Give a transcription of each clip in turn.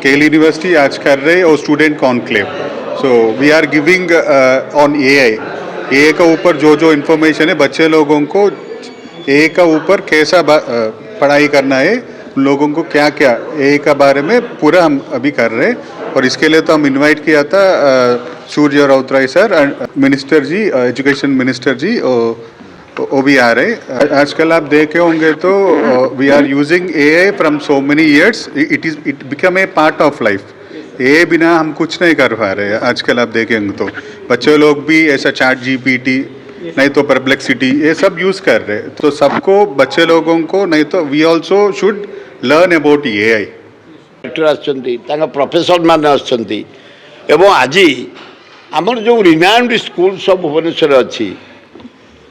केल यूनिवर्सिटी आज कर रहे और student conclave. So we are giving on AI का ऊपर जो जो इन्फॉर्मेशन है बच्चे लोगों को एआई का ऊपर कैसा पढ़ाई करना है, उन लोगों को क्या क्या एआई का बारे में पूरा हम अभी कर रहे हैं। और इसके लिए तो हम इनवाइट किया था Surya Routray sir, minister ji, education minister ji, वो भी आ रहे। आजकल आप देखे होंगे तो we are using AI from so many years, it become a part of life. AI बिना हम कुछ नहीं कर पा रहे हैं। आजकल आप देखेंगे तो बच्चे लोग भी ऐसा चैट जीपीटी नहीं तो परप्लेक्सिटी ये सब यूज कर रहे हैं। तो सबको बच्चे लोगों को नहीं तो we also should learn about AI. Professor मान आज आमर जो रिनाउंड स्कूल सब भुवनेश्वर अच्छी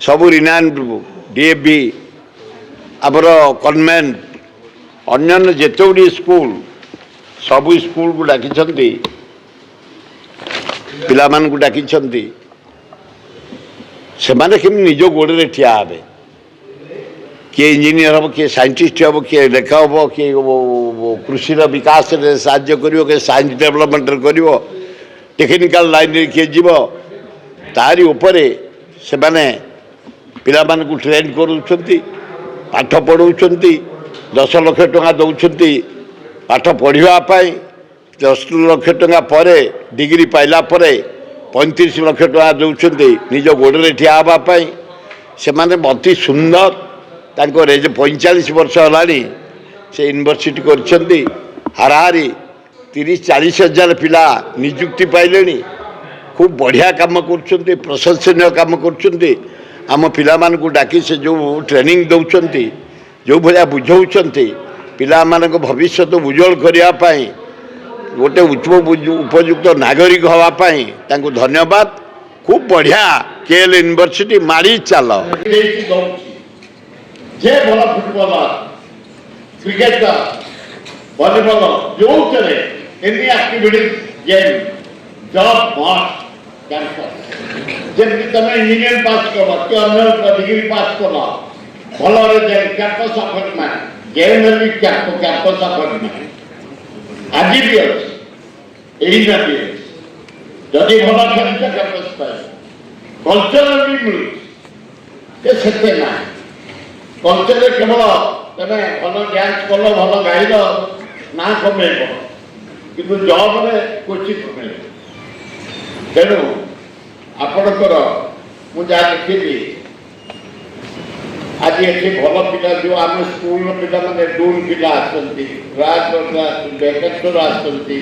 सब रिनाउंड डीएवी आमर कन्वेंट अन्य जिते गुड़ी स्कूल सब स्कूल को डाकी पिला मान को डाकी से निज गोड़े ठिया हे, किए इंजीनियर हम, किए साइंटिस्ट हम, किए लेखा हम, किए कृषि विकास साहाय्य कर, साइंस डेवलपमेंट कर, टेक्निकल लाइन किए जीव तारी उपरे से माने पिला मान को ट्रेन करूछंती, पाठ पढ़ाउछंती, 10 लाख टंका दउछंती पाठ पढ़िबा पाई। 10 लाख टंका परे डिग्री पाइला परे 35 लाख टंका दउछंती निज गोड़े ठिया हवा पाई। से माने अति सुंदर तांको रेज 45 वर्ष हलानी से यूनिवर्सिटी करछंती। हाराहारी 30-40 हजार पिला नियुक्ति पाइलेनी। खूब बढ़िया काम करछंती, प्रशंसनीय काम करछंती। आम पिला मान को डाकी से जो ट्रेनिंग दउछंती, जो भलिया बुझाउछंती पिला मान को भविष्य उज्जवल करिया पाई, गोटे उपयुक्त नागरिक हवा पाई तांको धन्यवाद। खूब बढ़िया केएल यूनिवर्सिटी मारी चल जे भल फुटबॉलर, क्रिकेटर, वॉलीबॉलर जो चले any activities game job must campus जब तुम इंजीनियर पास कर कि अन्य डिग्री पास कर भल कैंपस अपॉइंटमेंट गेम भी कैंपस अपॉइंटमेंट आज भी अच्छी जदि भल खेल कैंपस पाए कल्चर भी मिलूँ से ना कल्चर केवल तुम भल डांस कल भल गाइल ना कमेब कि जॉब क्वचित मिले। तेणु आपणकर मुझे देखी आज ये भल पिला जो आम स्कूल पिला माने डून पिला आसती, राज बेकेश्वर आसती,